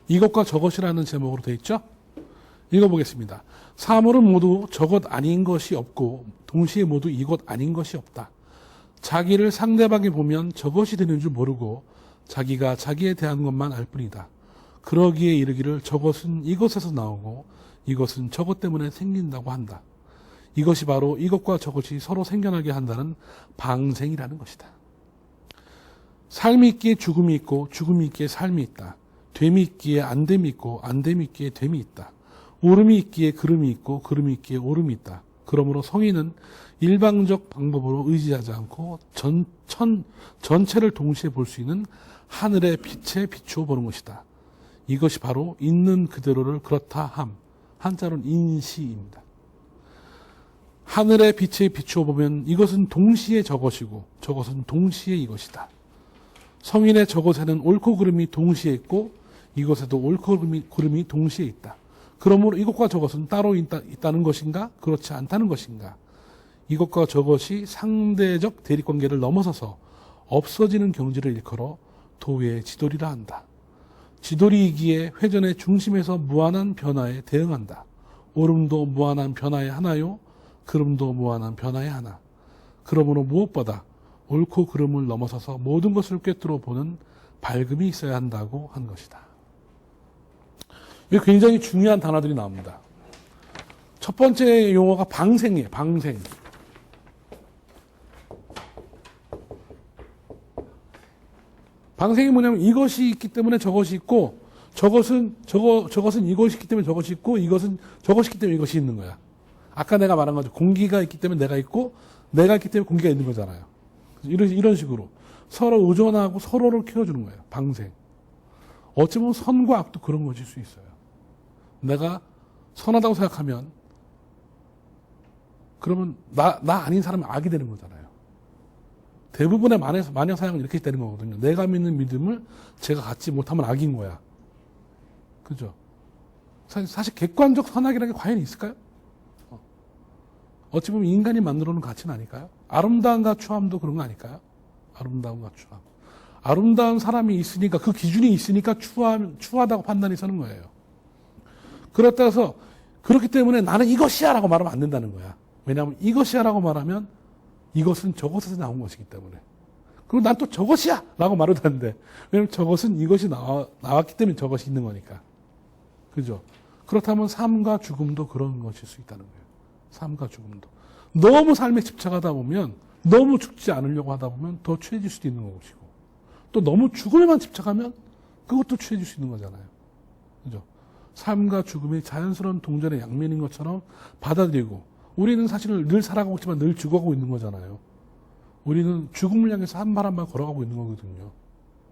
이것과 저것이라는 제목으로 되어 있죠? 읽어보겠습니다. 사물은 모두 저것 아닌 것이 없고 동시에 모두 이것 아닌 것이 없다. 자기를 상대방이 보면 저것이 되는 줄 모르고 자기가 자기에 대한 것만 알 뿐이다. 그러기에 이르기를 저것은 이것에서 나오고 이것은 저것 때문에 생긴다고 한다. 이것이 바로 이것과 저것이 서로 생겨나게 한다는 방생이라는 것이다. 삶이 있기에 죽음이 있고 죽음이 있기에 삶이 있다. 됨이 있기에 안됨이 있고 안됨이 있기에 됨이 있다. 오름이 있기에 그름이 있고 그름이 있기에 오름이 있다. 그러므로 성인은 일방적 방법으로 의지하지 않고 전체를 동시에 볼 수 있는 하늘의 빛에 비추어 보는 것이다. 이것이 바로 있는 그대로를 그렇다 함. 한자로는 인시입니다. 하늘의 빛에 비추어 보면 이것은 동시에 저것이고 저것은 동시에 이것이다. 성인의 저것에는 옳고 그름이 동시에 있고 이것에도 옳고 그름이 동시에 있다. 그러므로 이것과 저것은 따로 있다는 것인가? 그렇지 않다는 것인가? 이것과 저것이 상대적 대립관계를 넘어서서 없어지는 경지를 일컬어 도의 지돌이라 한다. 지돌이이기에 회전의 중심에서 무한한 변화에 대응한다. 오름도 무한한 변화의 하나요. 그름도 무한한 변화의 하나. 그러므로 무엇보다 옳고 그름을 넘어서서 모든 것을 꿰뚫어 보는 밝음이 있어야 한다고 한 것이다. 이게 굉장히 중요한 단어들이 나옵니다. 첫 번째 용어가 방생이에요. 방생. 방생이 뭐냐면 이것이 있기 때문에 저것이 있고 저것은 이것이 있기 때문에 저것이 있고 이것은 저것이 있기 때문에 이것이 있는 거야. 아까 내가 말한 거죠. 공기가 있기 때문에 내가 있고 내가 있기 때문에 공기가 있는 거잖아요. 이런 식으로 서로 의존하고 서로를 키워주는 거예요. 방생. 어찌 보면 선과 악도 그런 것일 수 있어요. 내가 선하다고 생각하면 그러면 나 아닌 사람이 악이 되는 거잖아요. 대부분의 마녀 사양은 이렇게 되는 거거든요. 내가 믿는 믿음을 제가 갖지 못하면 악인 거야. 그죠? 사실 객관적 선악이라는 게 과연 있을까요? 어찌 보면 인간이 만들어 놓은 가치는 아닐까요? 아름다움과 추함도 그런 거 아닐까요? 아름다움과 추함. 아름다운 사람이 있으니까 그 기준이 있으니까 추하다고 판단이 서는 거예요. 그렇다 해서 그렇기 때문에 나는 이것이야 라고 말하면 안 된다는 거야. 왜냐하면 이것이야 라고 말하면 이것은 저것에서 나온 것이기 때문에. 그리고 난 또 저것이야 라고 말해도 되는데 왜냐하면 저것은 이것이 나왔기 때문에 저것이 있는 거니까. 그죠? 그렇다면 삶과 죽음도 그런 것일 수 있다는 거예요. 삶과 죽음도. 너무 삶에 집착하다 보면 너무 죽지 않으려고 하다 보면 더 취해질 수도 있는 것이고 또 너무 죽음에만 집착하면 그것도 취해질 수 있는 거잖아요. 그죠? 삶과 죽음이 자연스러운 동전의 양면인 것처럼 받아들이고 우리는 사실 늘 살아가고 있지만 늘 죽어가고 있는 거잖아요. 우리는 죽음을 향해서 한 발 한 발 걸어가고 있는 거거든요.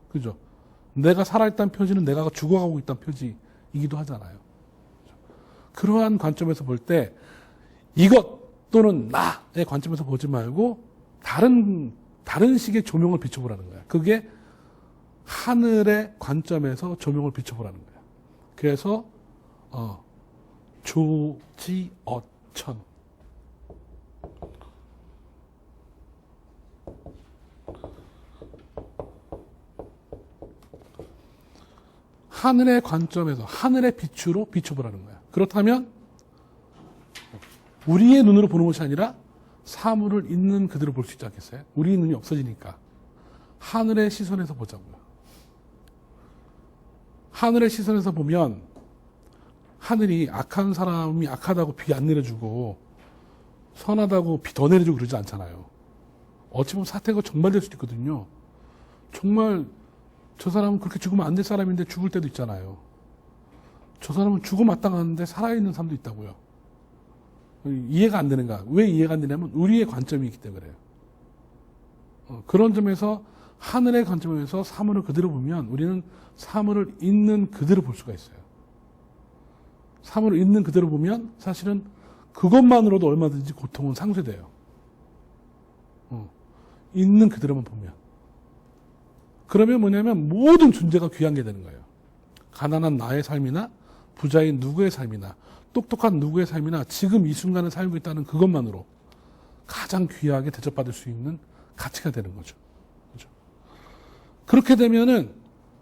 그죠? 내가 살아있다는 표지는 내가 죽어가고 있다는 표지이기도 하잖아요. 그러한 관점에서 볼 때 이것 또는 나의 관점에서 보지 말고 다른 식의 조명을 비춰보라는 거야. 그게 하늘의 관점에서 조명을 비춰보라는 거야. 그래서 조지어천 하늘의 관점에서 하늘의 빛으로 비춰보라는 거야. 그렇다면 우리의 눈으로 보는 것이 아니라 사물을 있는 그대로 볼 수 있지 않겠어요? 우리의 눈이 없어지니까 하늘의 시선에서 보자고요. 하늘의 시선에서 보면 하늘이 악한 사람이 악하다고 비 안 내려주고 선하다고 비 더 내려주고 그러지 않잖아요. 어찌 보면 사태가 정말될 수도 있거든요. 정말 저 사람은 그렇게 죽으면 안 될 사람인데 죽을 때도 있잖아요. 저 사람은 죽어 마땅하는데 살아있는 사람도 있다고요. 이해가 안 되는가? 왜 이해가 안 되냐면 우리의 관점이 있기 때문에 그래요. 그런 점에서 하늘의 관점에서 사물을 그대로 보면 우리는 사물을 있는 그대로 볼 수가 있어요. 사물을 있는 그대로 보면 사실은 그것만으로도 얼마든지 고통은 상쇄돼요. 있는 그대로만 보면. 그러면 뭐냐면 모든 존재가 귀한 게 되는 거예요. 가난한 나의 삶이나 부자인 누구의 삶이나 똑똑한 누구의 삶이나 지금 이 순간을 살고 있다는 그것만으로 가장 귀하게 대접받을 수 있는 가치가 되는 거죠. 그렇죠? 그렇게 되면은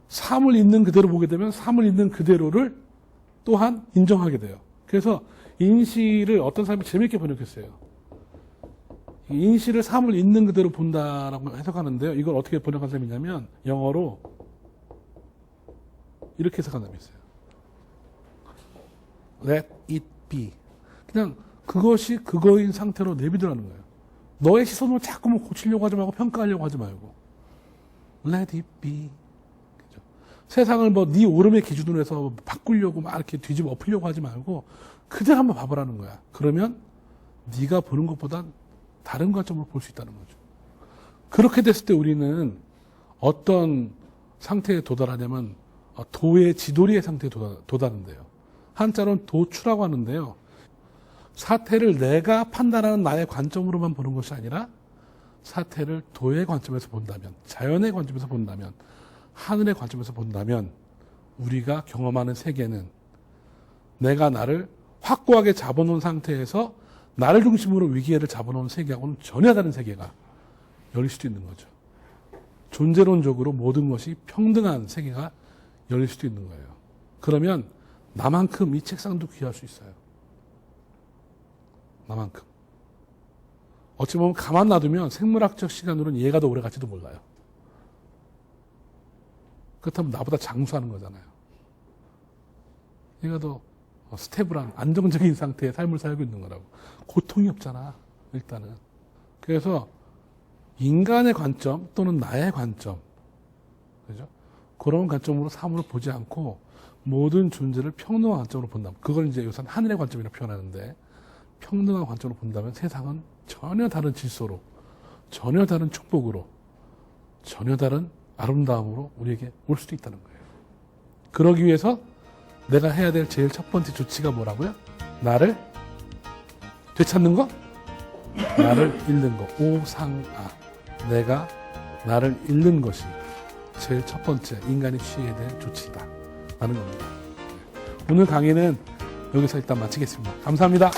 삶을 있는 그대로 보게 되면 삶을 있는 그대로를 또한 인정하게 돼요. 그래서 인시를 어떤 사람이 재밌게 번역했어요. 인시를 삶을 있는 그대로 본다라고 해석하는데요. 이걸 어떻게 번역한 사람이 있냐면 영어로 이렇게 해석한 사람이 있어요. Let it be. 그냥 그것이 그거인 상태로 내비두라는 거예요. 너의 시선을 자꾸 뭐 고치려고 하지 말고 평가하려고 하지 말고 Let it be. 그죠? 세상을 뭐 네 오름의 기준으로 해서 바꾸려고 막 이렇게 뒤집어 엎으려고 하지 말고 그대로 한번 봐보라는 거야. 그러면 네가 보는 것보단 다른 관점으로 볼 수 있다는 거죠. 그렇게 됐을 때 우리는 어떤 상태에 도달하냐면 도의 지도리의 상태에 도달하는데요. 한자로는 도추라고 하는데요. 사태를 내가 판단하는 나의 관점으로만 보는 것이 아니라 사태를 도의 관점에서 본다면, 자연의 관점에서 본다면, 하늘의 관점에서 본다면 우리가 경험하는 세계는 내가 나를 확고하게 잡아놓은 상태에서 나를 중심으로 위기를 잡아놓은 세계하고는 전혀 다른 세계가 열릴 수도 있는 거죠. 존재론적으로 모든 것이 평등한 세계가 열릴 수도 있는 거예요. 그러면 나만큼 이 책상도 귀할 수 있어요. 나만큼. 어찌 보면 가만 놔두면 생물학적 시간으로는 얘가 더 오래 갈지도 몰라요. 그렇다면 나보다 장수하는 거잖아요. 얘가 더 스테블한 안정적인 상태의 삶을 살고 있는 거라고. 고통이 없잖아, 일단은. 그래서 인간의 관점 또는 나의 관점, 그죠? 그런 관점으로 삶을 보지 않고 모든 존재를 평등한 관점으로 본다면, 그걸 이제 요새 하늘의 관점이라고 표현하는데, 평등한 관점으로 본다면 세상은 전혀 다른 질서로, 전혀 다른 축복으로, 전혀 다른 아름다움으로 우리에게 올 수도 있다는 거예요. 그러기 위해서 내가 해야 될 제일 첫 번째 조치가 뭐라고요? 나를 되찾는 거? 나를 잃는 거. 오상아. 내가 나를 잃는 것이 제일 첫 번째 인간이 취해야 될 조치다 라는 겁니다. 오늘 강의는 여기서 일단 마치겠습니다. 감사합니다.